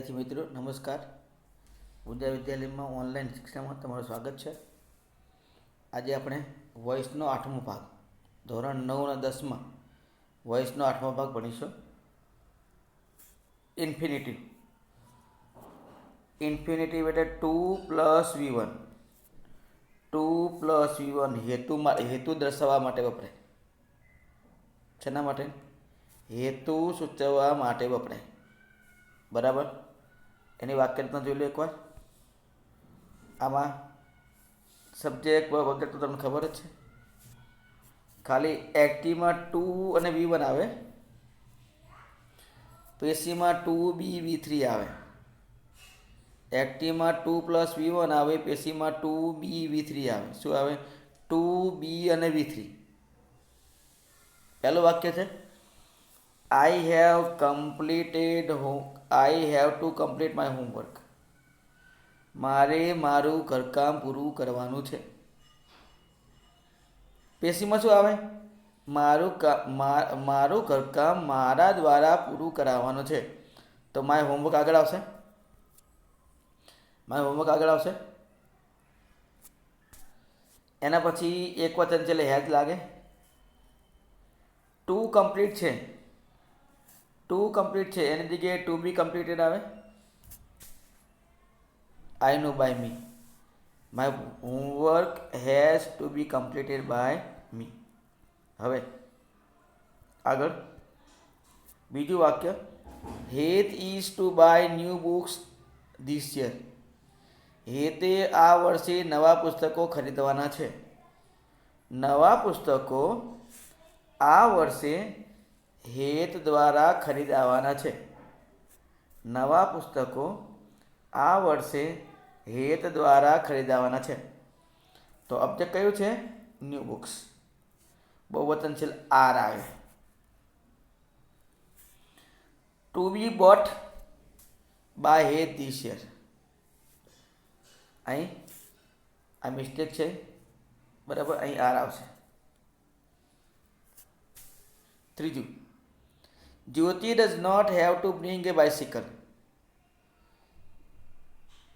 વિદ્યાર્થી મિત્રો નમસ્કાર. ઉદય વિદ્યાલયમાં ઓનલાઈન શિક્ષણમાં તમારું સ્વાગત છે. આજે આપણે વોઇસનો 8મો ભાગ ધોરણ 9 અને 10માં વોઇસનો 8મો ભાગ ભણીશું. ઇન્ફિનિટિવ. ઇન્ફિનિટિવ એટલે 2+v1. 2+v1 હેતુ દર્શાવવા માટે વપરાય. શેના માટે? હેતુ સૂચવવા માટે વપરાય. બરાબર. એની વાક્યરચના જોઈ લો એકવાર. આમાં સબ્જેક્ટ વગેરે તો તમને ખબર જ છે. ખાલી એક્ટિવમાં 2 અને v1 આવે, પેસીમાં 2b v3 આવે. એક્ટિવમાં 2+v1 આવે, પેસીમાં 2b v3 આવે. શું આવે? 2b અને v3. પહેલું વાક્ય છે I have to complete my homework. મારે મારું ઘરકામ પૂરું કરવાનું છે. પેશીમાં શું આવે? મારું ઘરકામ મારા દ્વારા પૂરું કરાવવાનું છે. તો માય હોમવર્ક આગળ આવશે. એના પછી એક વચન છે એટલે હેજ લાગે. 2 કમ્પ્લીટ છે. 2 કમ્પ્લીટ છે એની જગ્યાએ 2 બી કમ્પ્લીટેડ આવે. I know by me. My homework has to be completed by me. હવે આગળ બીજું વાક્ય, Heath is to buy new books this year. હેતે આ વર્ષે નવા પુસ્તકો ખરીદવાના છે. નવા પુસ્તકો આ વર્ષે હેત દ્વારા ખરીદવાના છે. નવા પુસ્તકો આ વર્ષે હેત દ્વારા ખરીદવાના છે. તો ઓબ્જેક્ટ કયું છે? New books. બહુવચનશીલ આર આવે. To be bought by Het this year. અહીં આ મિસ્ટેક છે. બરાબર, અહીં આર આવશે. ત્રીજું, Jyoti does not have to bring a bicycle.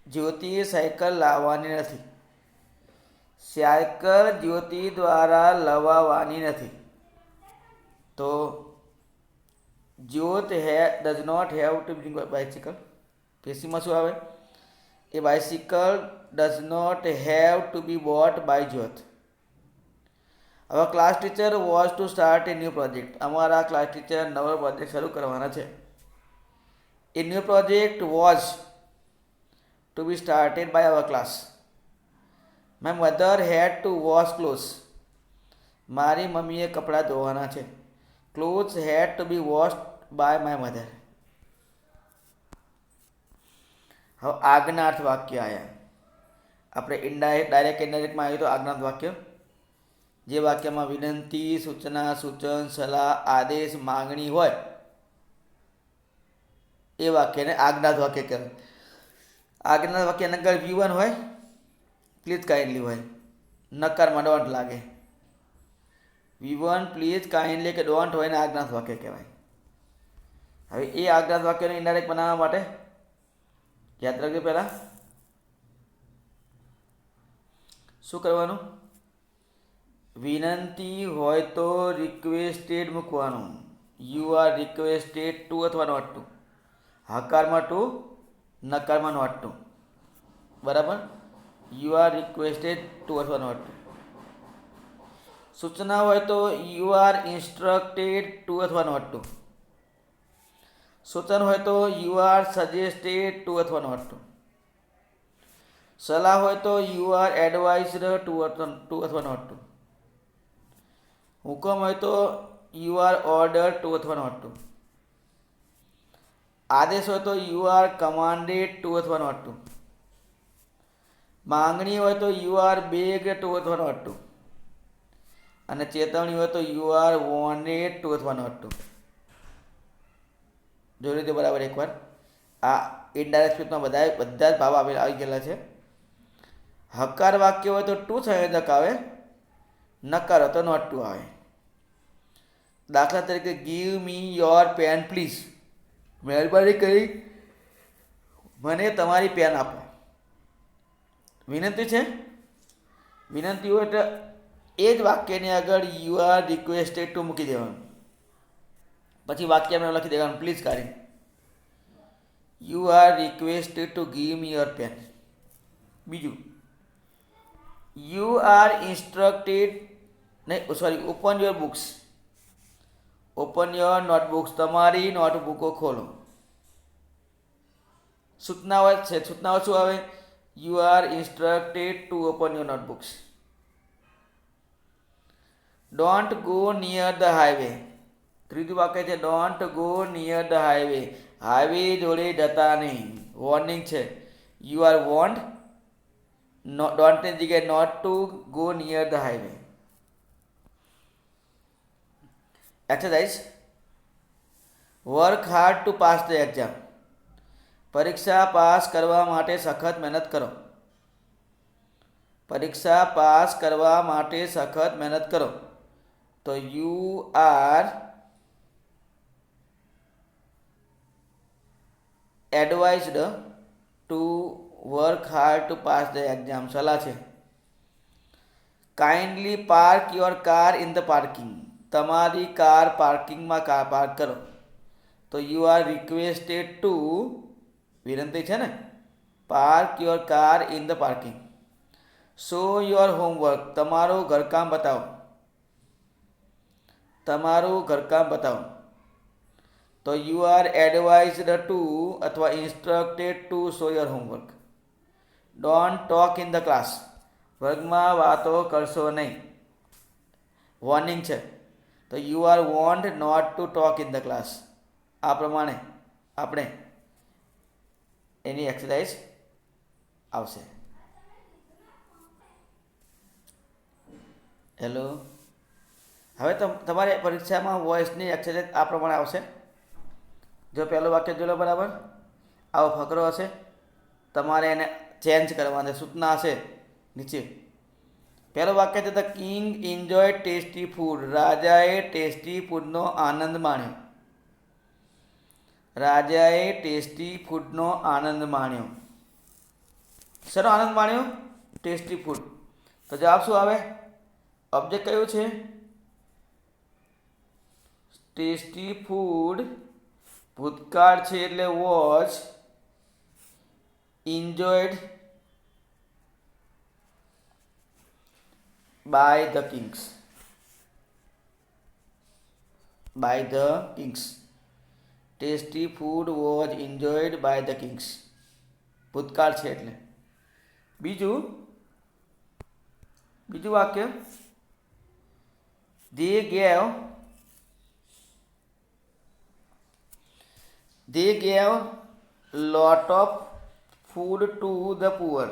જ્યોતિએ સાયકલ લાવવાની નથી. સાયકલ જ્યોતિ દ્વારા લવાવાની નથી. તો Jyot does not have to bring bicycle. પેશીમાં શું આવે? A bicycle does not have to be bought by Jyot. હવે class teacher was to start A new project. અમારા ક્લાસ ટીચર નવો પ્રોજેક્ટ શરૂ કરવાના છે. A new project was to be started by our class. My mother had to wash clothes. મારી મમ્મીએ કપડાં ધોવાના છે. Clothes had to be washed by my mother. હવે આજ્ઞાર્થ વાક્ય આવ્યા. આપણે ડાયરેક્ટ ઇનડાયરેક્ટમાં આવ્યું તો આજ્ઞાર્થ વાક્ય. જે વાક્યમાં વિનંતી, સૂચના, સૂચન, સલાહ, આદેશ, માંગણી હોય એ વાક્યને આજ્ઞાર્થ વાક્ય કહેવાય. આજ્ઞાર્થ વાક્યના આગળ v1 હોય, પ્લીઝ કાઇન્ડલી હોય, નકારમાં ડોન્ટ લાગે. v1 પ્લીઝ કાઇન્ડલી કે ડોન્ટ હોય ને આજ્ઞાર્થ વાક્ય કહેવાય. હવે એ આજ્ઞાર્થ વાક્યને ઇનડાયરેક્ટ બનાવવા માટે યાદ રાખજો. પહેલાં શું કરવાનું? વિનંતી હોય તો રિક્વેસ્ટેડ મૂકવાનું. યુ આર રિક્વેસ્ટેડ ટુ અથવા નોટ ટુ. હકારમાં ટુ, નકારમાં નોટ ટુ. બરાબર. યુ આર રિક્વેસ્ટેડ ટુ અથવા નોટ ટુ. સૂચના હોય તો યુ આર ઇન્સ્ટ્રક્ટેડ ટુ અથવા નોટ ટુ. સૂચન હોય તો યુ આર સજેસ્ટેડ ટુ અથવા નોટ ટુ. સલાહ હોય તો યુ આર એડવાઇઝડ ટુ અથવા નોટ ટુ. હુકમ હોય તો યુ આર ઓર્ડર ટુ અથવા નોટ ટુ. આદેશ હોય તો યુ આર કમાન્ડેડ ટુ અથવા નોટ ટુ. માંગણી હોય તો યુ આર બેગ ટુ અથવા નોટ ટુ. અને ચેતવણી હોય તો યુ આર વોન્ટેડ ટુ અથવા નોટ ટુ. જોઈ લીધું બરાબર એકવાર. આ ઇનડાયરેક્ટ સ્પીચમાં બધા જ ભાવ આવી ગયેલા છે. હકાર વાક્ય હોય તો ટુ સંયોજક આવે, નકાર હોય તો નોટ ટુ આવે. દાખલા તરીકે give me your pen please. મહેરબાની કરી મને તમારી પેન આપો. વિનંતી છે. વિનંતી હોય એટલે એ જ વાક્યની આગળ યુ આર રિક્વેસ્ટેડ ટુ મૂકી દેવાનું. પછી વાક્ય મેં લખી દેવાનું પ્લીઝ કાઢી. You are requested to give me your pen. બીજું, યુ આર ઇન્સ્ટ્રક્ટેડ નહીં sorry open your books. Open your notebooks. તમારી નોટબુકો ખોલો. સૂચનાઓ છે. સૂચનાઓ શું આવે? You are instructed to open your notebooks. Don't go near the highway. ત્રીજું વાક્ય છે don't go near the highway. Highway જોડે જતા નહીં. વોર્નિંગ છે. You are warned. ડોન્ટની જગ્યાએ not to go near the highway. Exercise. Work hard to pass the exam. પરીક્ષા પાસ કરવા માટે સખત મહેનત કરો. પરીક્ષા પાસ કરવા માટે સખત મહેનત કરો. તો you are advised to work hard to pass the exam. સલાહ છે. Kindly park your car in the parking. તમારી કાર પાર્કિંગમાં પાર્ક કરો. તો યુ આર રિક્વેસ્ટેડ ટુ, વિનંતી છે ને, park your car in the parking. Show your homework. તમારું ઘરકામ બતાવો. તમારું ઘરકામ બતાવો. તો યુ આર એડવાઇઝડ ટુ અથવા instructed to show your homework. Don't talk in the class. વર્ગમાં વાતો કરશો નહીં. વોર્નિંગ છે. તો you are warned not to talk in the class. આ પ્રમાણે આપણે એની એક્સરસાઇઝ આવશે. હેલો. હવે તમારે પરીક્ષામાં વોઇસની એક્સરસાઇઝ આ પ્રમાણે આવશે. જો પહેલું વાક્ય જોઈ લો બરાબર. આવો ફકરો હશે. તમારે એને ચેન્જ કરવાના સૂચના હશે નીચે. પહેલું વાક્ય છે the king enjoy tasty food. રાજાએ ટેસ્ટી ફૂડનો આનંદ માણ્યો. રાજાએ ટેસ્ટી ફૂડનો આનંદ માણ્યો. શેનો આનંદ માણ્યો? Tasty food. તો જવાબ શું આવે? ઓબ્જેક્ટ કયું છે? Tasty food. ભૂતકાળ છે એટલે was enjoyed by the kings. By the kings. Tasty food was enjoyed by the kings. ભૂતકાળ છે એટલે. બીજું વાક્ય they gave lot of food to the poor.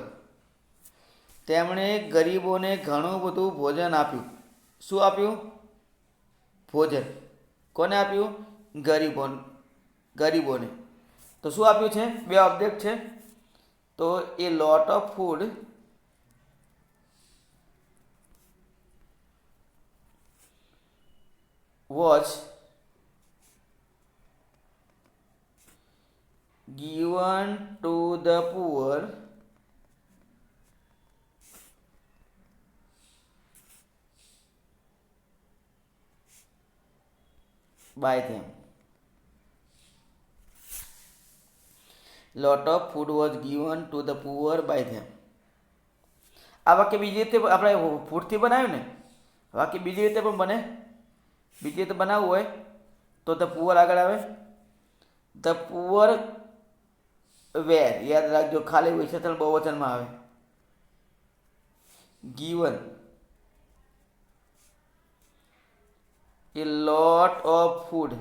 તેમણે ગરીબોને ઘણું બધું ભોજન આપ્યું. શું આપ્યું? ભોજન. કોને આપ્યું? ગરીબોને. તો શું આપ્યું છે? બે ઓબ્જેક્ટ છે. તો a lot of food was given to the poor by them. Lot of food was given to the poor by them. આ વાક્ય બીજી રીતે આપણે ફૂડથી બનાવ્યું ને, વાક્ય બીજી રીતે પણ બને. બીજી રીતે બનાવવું હોય તો ધ પુઅર આગળ આવે. ધ પુઅર વેર, યાદ રાખજો, ખાલી વિશેષણ બહુવચનમાં આવે. Given a lot of food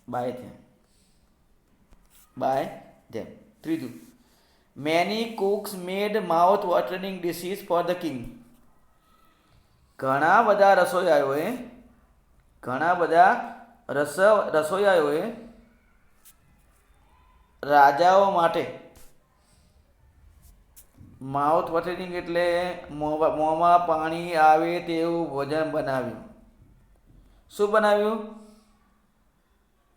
by them. ત્રીજું, many cooks made mouth watering dishes for the king. ઘણા બધા રસોઈયાઓએ રાજાઓ માટે માઉથ વોટરિંગ એટલે મોંમાં પાણી આવે તેવું ભોજન બનાવ્યું. શું બનાવ્યું?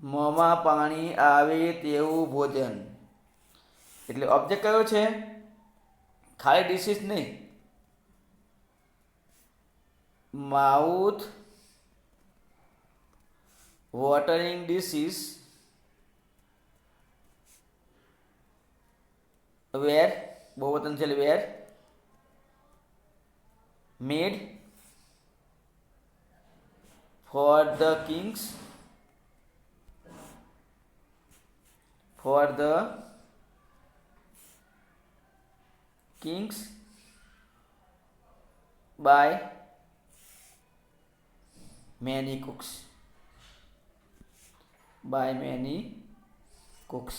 મોંમાં પાણી આવે તેવું ભોજન. એટલે ઓબ્જેક્ટ કયો છે? ખાલી ડિશિસ નહીં, માઉથ વોટરિંગ ડિશિસ વેર, બહુ વતન છે were made for the kings by many cooks.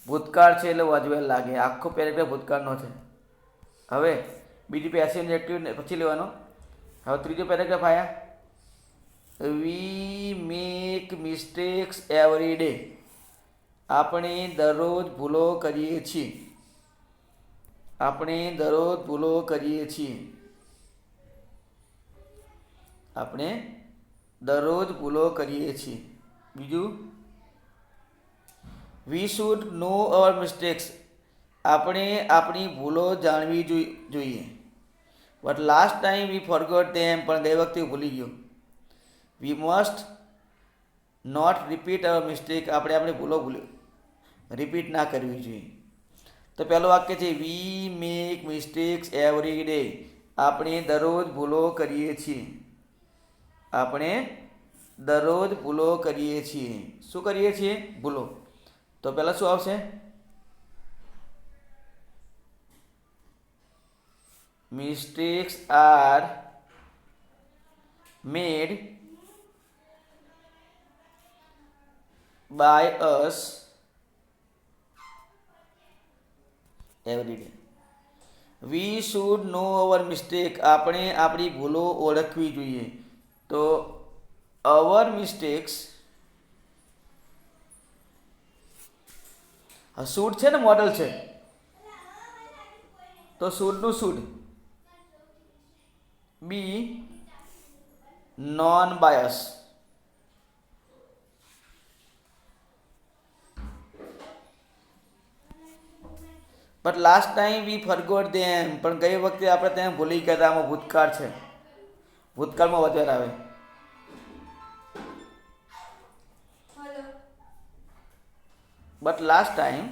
ભૂતકાળ છે એટલે વાજવેલ લાગે. આખો પેરેગ્રાફ ભૂતકાળનો છે. હવે બીજી પેસિવ એક્ટિવ પછી લેવાનો. હવે ત્રીજો પેરેગ્રાફ આવ્યા. We make mistakes every day. આપણે દરરોજ ભૂલો કરીએ છીએ. આપણે દરરોજ ભૂલો કરીએ છીએ. બીજું, વી શુડ નો અવર મિસ્ટેક્સ. આપણે આપણી ભૂલો જાણવી જોઈએ. But last time we forgot them. પણ ગઈ વખતે ભૂલી ગયો. We must not repeat our mistake. આપણે આપણી ભૂલો રિપીટ ના કરવી જોઈએ. તો પહેલું વાક્ય છે we make mistakes every day. આપણે દરરોજ ભૂલો કરીએ છીએ. શું કરીએ છીએ? ભૂલો. તો પહેલાં શું આવશે? Mistakes are made by us every day. We should know our mistake. આપણે આપણી ભૂલો ઓળખવી જોઈએ. તો અવર મિસ્ટેક્સ, શુડ છે ને, મોડલ છે, તો શુડનું should be known by us. But last time we forgot them. પણ ગઈ વખતે આપણે ત્યાં ભૂલી ગયા હતા. આમાં ભૂતકાળ છે. ભૂતકાળમાં વધારે આવે. But last time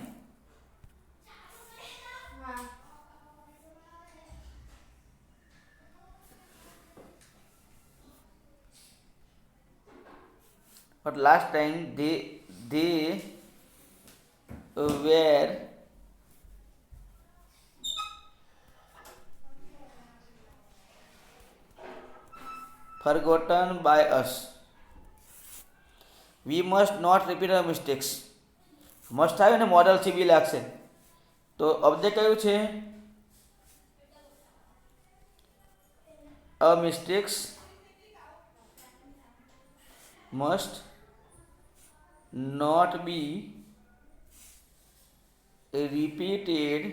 they were forgotten by us. We must not repeat our mistakes. Must આવ્યું ને, મોડલ છે, બી લાગશે. તો ઓબ્જેક્ટ કયું છે? our mistakes must not be repeated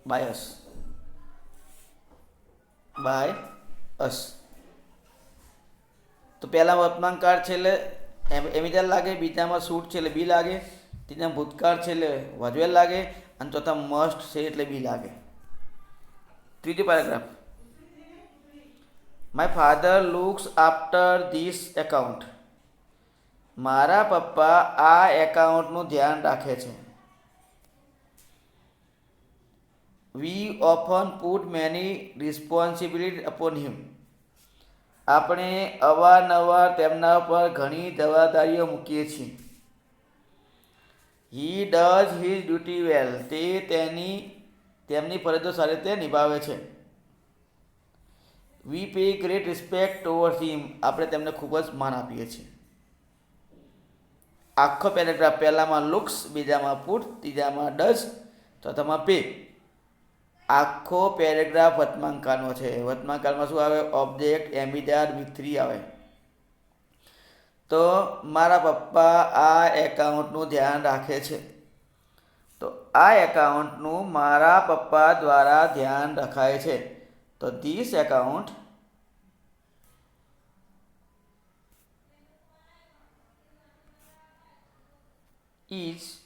by us. તો પહેલા વર્તમાન કાળ છે એટલે એમિટર લાગે, બીજામાં શૂટ છે એટલે બી લાગે, ત્રીજામાં ભૂતકાળ છે એટલે વાજવેલ લાગે, અને ચોથા મસ્ટ છે એટલે બી લાગે. ત્રીજો paragraph. My father looks after this account. મારા પપ્પા આ એકાઉન્ટનું ધ્યાન રાખે છે. We often put many responsibility upon him. આપણે અવારનવાર તેમના પર ઘણી જવાબદારીઓ મૂકીએ છીએ. He does his duty well. તે તેમની ફરજો સારી રીતે નિભાવે છે. We pay great respect towards him. આપણે તેમને ખૂબ જ માન આપીએ છીએ. આખો પેરેગ્રાફ પહેલામાં લુક્સ, બીજામાં પુટ, ત્રીજામાં ડઝ, ચોથામાં પે. આખો પેરેગ્રાફ વર્તમાનકાળનો છે. વર્તમાનકાળમાં શું આવે? ઓબ્જેક્ટ, એમિડાર, V3 આવે. તો મારા પપ્પા આ એકાઉન્ટનું ધ્યાન રાખે છે. તો આ એકાઉન્ટનું મારા પપ્પા દ્વારા ધ્યાન રખાય છે. તો this account is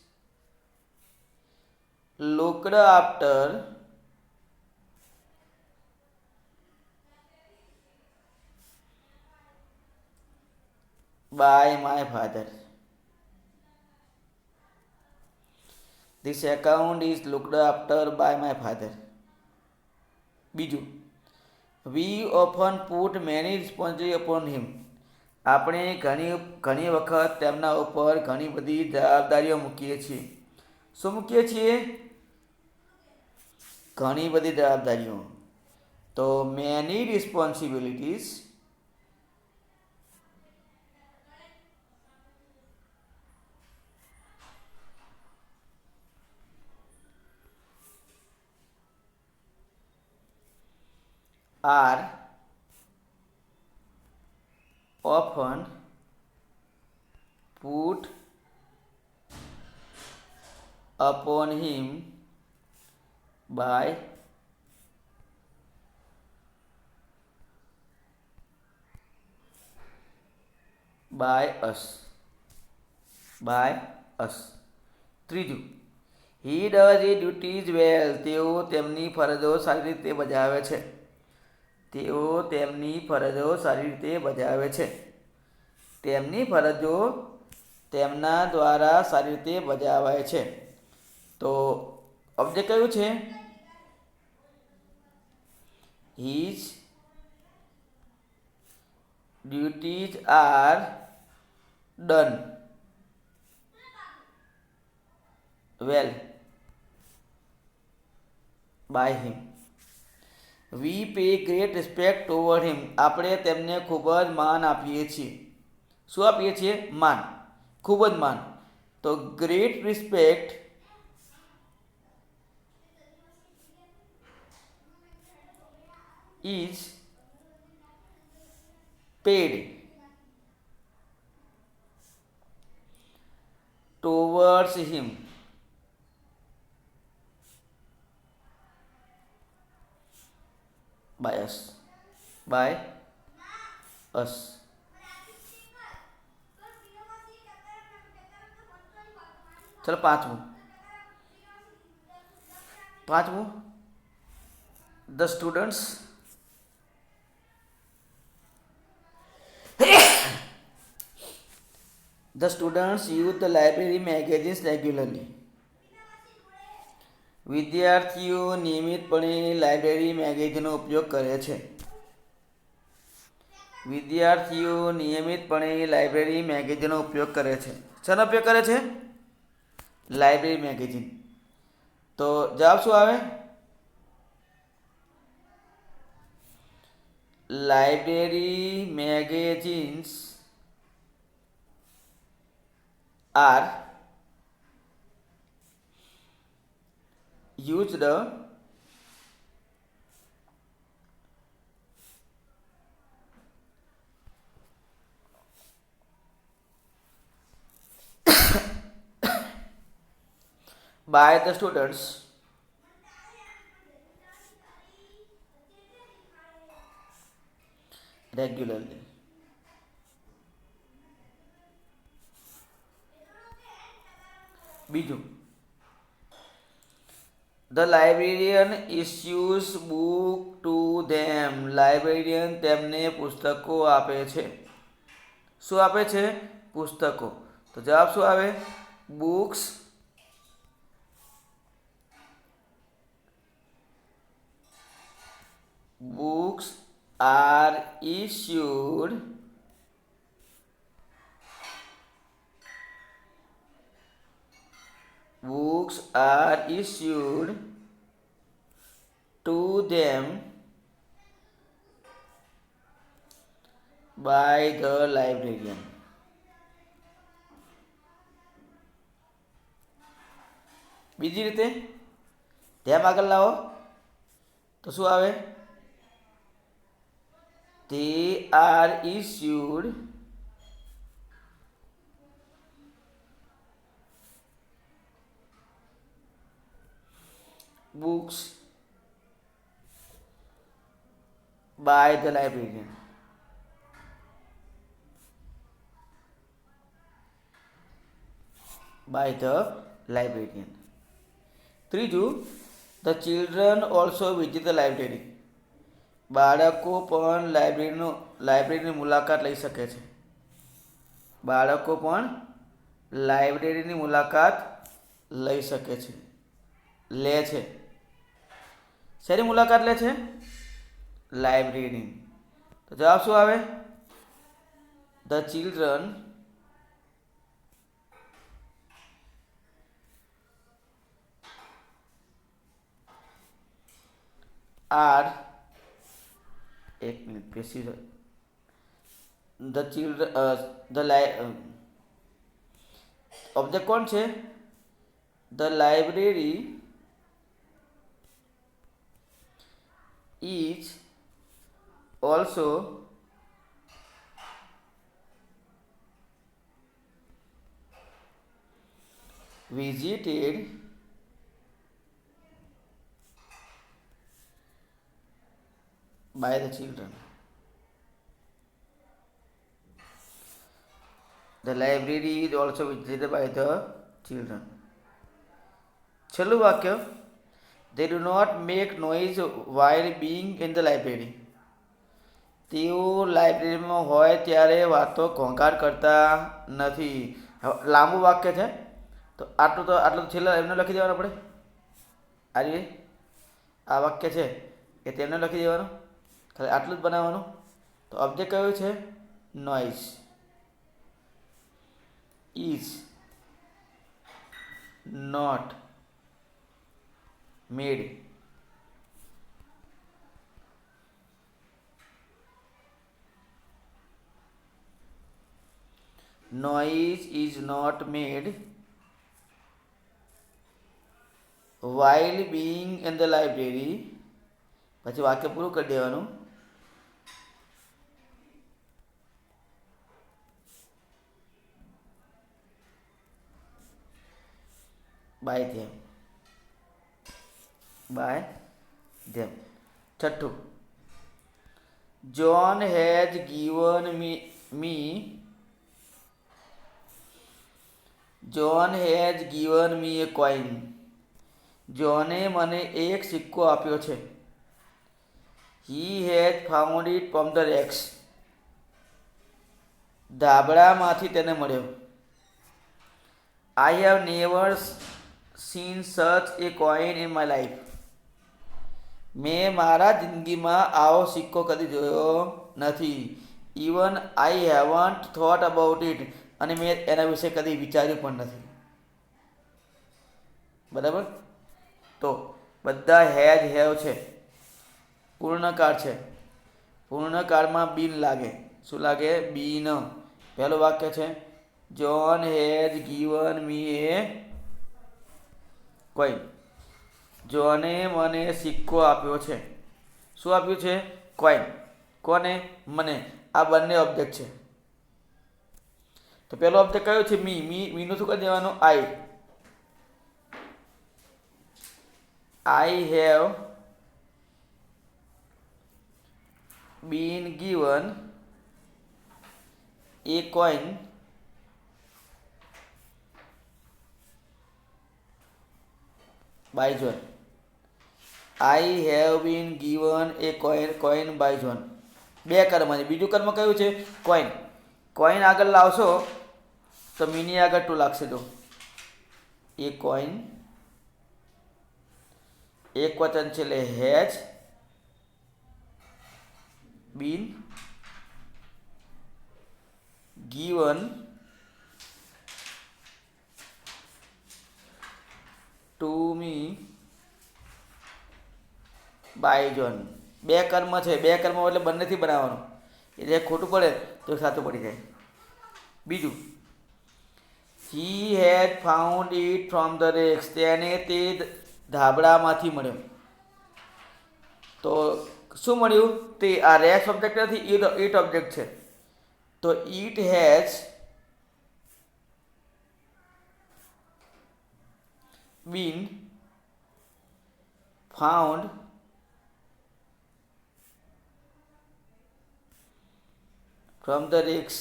looked after by my father. This account is looked after by my father. બીજું, we often put many responsibilities upon him. આપણે ઘણી વખત તેમના ઉપર ઘણી બધી જવાબદારીઓ મૂકીએ છીએ. શું મૂકીએ છીએ? ઘણી બધી જવાબદારીઓ. તો many responsibilities are often put upon him by us. ત્રીજું, he does his duties well. તેઓ તેમની ફરજો સારી રીતે બજાવે છે. તેમની ફરજો તેમના દ્વારા સારી રીતે બજાવાય છે. તો ઓબ્જેક્ટ કયું છે? His duties are done well by him. We pay great respect toward him. આપણે તેમને ખૂબ જ માન આપીએ છીએ. શું આપીએ છીએ? માન. ખૂબ જ માન. તો great respect is paid towards him by us. ચલો પાંચમું. The students use the library magazines regularly. વિદ્યાર્થીઓ નિયમિતપણે લાઇબ્રેરી મેગેઝિનનો ઉપયોગ કરે છે. શાનો ઉપયોગ કરે છે? Library magazine. તો જવાબ શું આવે? Library magazines are used by the students regularly. બીજું, the librarian issues book to them. Librarian તેમને પુસ્તકો આપે છે. શું આપે છે? પુસ્તકો. તો જવાબ શું આવે? Books are issued to them by the librarian. બીજી રીતે ધ્યાન આગળ લાવો તો શું આવે? They are issued books by the librarian. by the librarian. ત્રીજું, the children also visit the library. બાળકો પણ લાઇબ્રેરીની મુલાકાત લઈ શકે છે. બાળકો પણ લાઇબ્રેરીની મુલાકાત લઈ શકે છે, લે છે. શેની મુલાકાત લે છે? લાઇબ્રેરી. તો જવાબ શું આવે? ધ ચિલ્ડ્રન આર, એક મિનિટ પેશી, ધ ચિલ્ડ્રન ઓબ્જેક્ટ કોણ છે? The library is also visited by the children. The library is also visited by the children. છેલ્લું વાક્ય, they do not make noise while being in the library. તેઓ લાઇબ્રેરીમાં હોય ત્યારે વાતો ઘોંઘાટ કરતા નથી. લાંબુ વાક્ય છે, તો આટલું છેલ્લા એમને લખી દેવાનું. આપણે આજે આ વાક્ય છે એ તેમને લખી દેવાનું, ખાલી આટલું જ બનાવવાનું. તો ઓબ્જેક્ટ કયું છે? Noise is not made. Noise is not made while being in the library. પછી વાક્ય પૂરું કરી દેવાનું. by them. By them. છઠ્ઠું, John has given me John has given me a coin. જોને મને એક સિક્કો આપ્યો છે. He has found it from the racks. ધાબળામાંથી તેને મળ્યો. I have never seen such a coin in my life. મેં મારા જિંદગીમાં આવો સિક્કો કદી જોયો નથી. Even I haven't thought about it. અને મેં એના વિશે કદી વિચાર્યું પણ નથી. બરાબર? તો બધા હેજ હેવ છે, પૂર્ણકાળ છે. પૂર્ણકાળમાં બીન લાગે. શું લાગે? બીન. પહેલું વાક્ય છે, John has given me a coin. જોને મને સિક્કો આપ્યો છે. શું આપ્યું છે? કોઈન. કોને? મને. આ બંને ઓબ્જેક્ટ છે. તો પહેલો ઓબ્જેક્ટ કયો છે? મીનું શું કરી દેવાનું? I have been given a coin by John. I have been given a coin by John. બે કર્મ છે. બીજું કર્મ કયું છે? કોઈન. કોઈન આગળ લાવશો તો મીની આગળ ટુ લાગશે. જો એ કોઈન એક વચન છે એટલે has been given to me by John. બે કર્મ છે. બે કર્મ એટલે બંનેથી બનાવવાનું. એટલે ખોટું પડે તો સાચું પડી જાય. બીજું, he had found it from the racks. તેને તે ધાબળામાંથી મળ્યો. તો શું મળ્યું? તે આ રેક્સ ઓબ્જેક્ટ નથી, ઇટ ઓબ્જેક્ટ છે. તો it has been found from the racks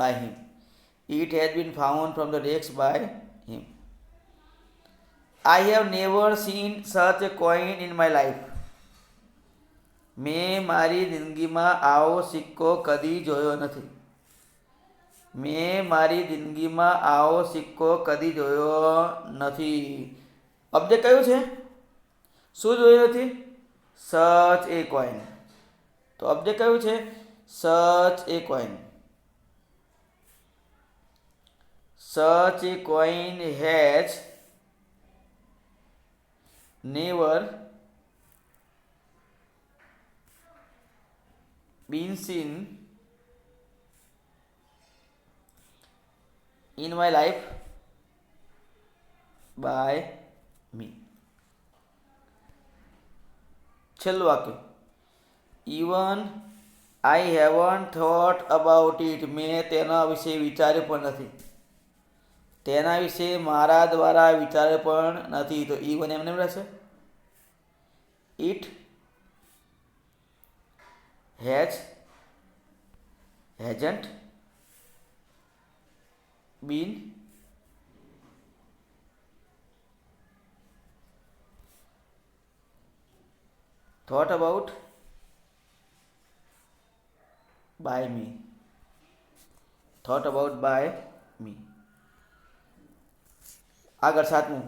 by him. It has been found from the wrecks by him. I have never seen such a coin in my life. મેં મારી જિંદગીમાં આવો સિક્કો કદી જોયો નથી. મેં મારી જિંદગીમાં આવો સિક્કો કદી જોયો નથી. ઓબ્જેક્ટ કયું છે? શું જોયું નથી? સચ એ કોઈન. તો ઓબ્જેક્ટ કયું છે? સચ a coin. Such a coin has never been seen in my life by me. છેલ્લું વાક્ય. Even I haven't thought about it. મેં તેના વિશે વિચાર્યું પણ નથી. તેના વિશે મારા દ્વારા વિચાર્યું પણ નથી. તો even એમને રહેશે. It hasn't been thought about by me. Thought about by me. આગળ સાતમું.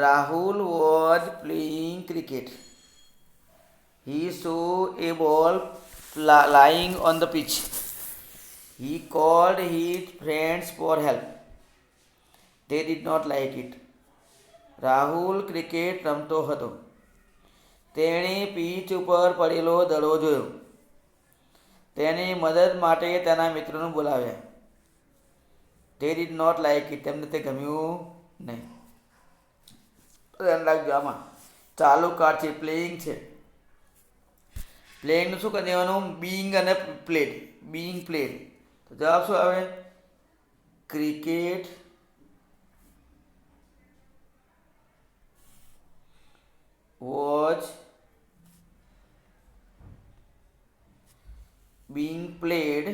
Rahul was playing cricket. He saw a ball lying on the pitch. He called his friends for help. They did not like it. Rahul cricket રમતો હતો. તેણે pitch ઉપર પડેલો દડો જોયો. તેણે મદદ માટે તેના મિત્રોને બોલાવ્યા. They did not like it. તેમને તે ગમ્યું નહીં. ધ્યાન રાખજો, આમાં ચાલુ કાર્ડ છે, પ્લેઇંગ છે. પ્લેઇંગનું શું કરી દેવાનું? બીંગ અને પ્લેડ. Being played. તો જવાબ શું આવે? Cricket was being played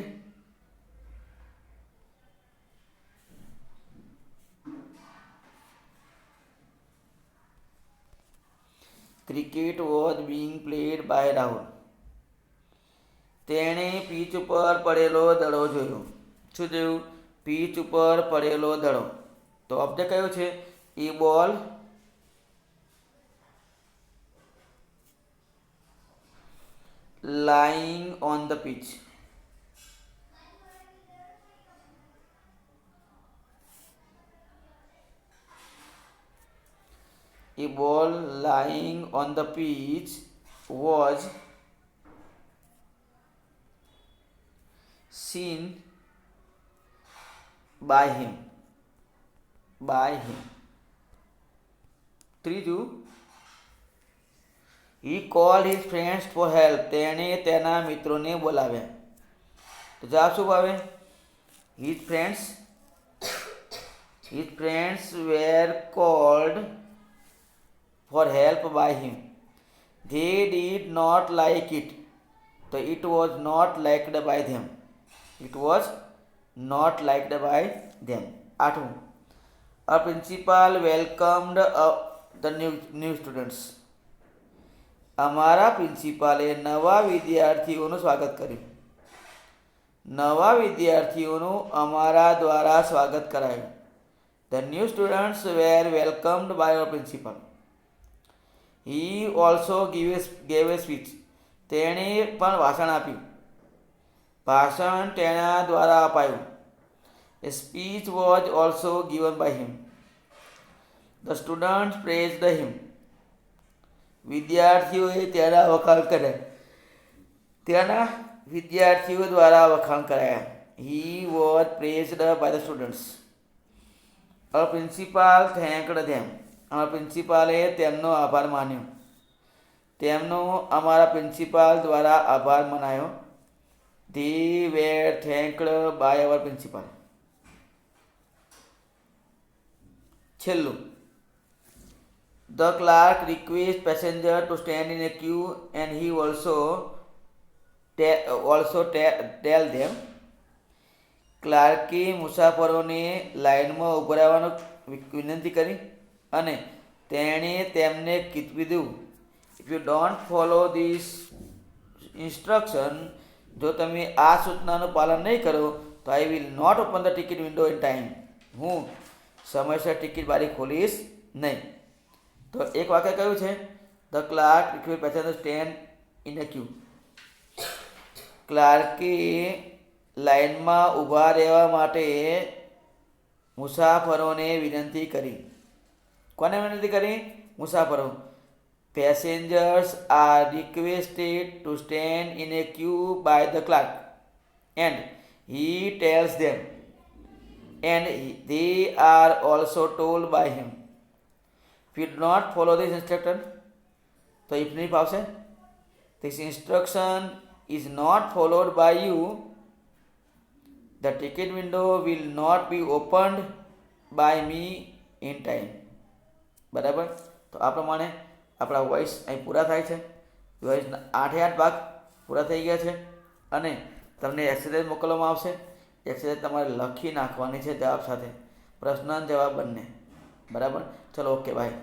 cricket was being played by Rahul. તેણે પીચ ઉપર પડેલો દડો જોયો. શું જોયું? પીચ ઉપર પડેલો દડો. તો ઓબ્જેક્ટ કયો છે? એ બોલ lying on the pitch. A ball lying on the pitch was seen by him. ત્રીજું. He called his friends for help. તેણે તેના મિત્રોને બોલાવ્યા. તો જવાબ શું આવે? His friends were called for help by him. They did not like it. So it was not liked by them. It was not liked by them. 8. A principal welcomed the new students. અમારા પ્રિન્સિપાલે નવા વિદ્યાર્થીઓનું સ્વાગત કર્યું. નવા વિદ્યાર્થીઓનું અમારા દ્વારા સ્વાગત કરાયું. The new students were welcomed by our principal. He also gave a speech. તેણે પણ ભાષણ આપ્યું. ભાષણ તેના દ્વારા અપાયું. A speech was also given by him. The students praised him. વિદ્યાર્થીઓએ તેના વખાણ કર્યા. તેના વિદ્યાર્થીઓ દ્વારા વખાણ કરાયા. He was praised by the students. Our principal thanked them. અમારા પ્રિન્સિપાલે તેમનો આભાર માન્યો. તેમનો અમારા પ્રિન્સિપાલ દ્વારા આભાર મનાયો. They were thanked by our principal. છેલ્લું. The clerk requests passenger to stand in a queue and he also also tell them. ક્લાર્કે મુસાફરોને લાઇનમાં ઊભા રહેવાનું વિનંતી કરી અને તેણે તેમને કીધું, if you don't follow this instruction, જો તમે આ સૂચનાનું પાલન નહીં કરો તો I will not open the ticket window in time, હું સમયસર ટિકિટ બારી ખોલીશ નહીં. તો એક વાક્ય કયું છે? The clerk request passenger stand in a queue. ક્લાર્કે લાઇનમાં ઊભા રહેવા માટે મુસાફરોને વિનંતી કરી. કોને વિનંતી કરી? મુસાફરો. Passengers are requested to stand in a queue by the clerk and he tells them and they are also told by him. If you do not follow this instruction, તો if નહીં ફાવશે. This instruction is not followed by you, the ticket window will not be opened by me in time. બરાબર? તો આ પ્રમાણે આપણા voice અહીં પૂરા થાય છે. વોઇસના 8 ભાગ પૂરા થઈ ગયા છે અને તમને એક્સરસાઇઝ મોકલવામાં આવશે. એક્સરસાઇઝ તમારે લખી નાખવાની છે જવાબ સાથે, પ્રશ્ન અને જવાબ બંને. બરાબર? ચલો, ઓકે, બાય.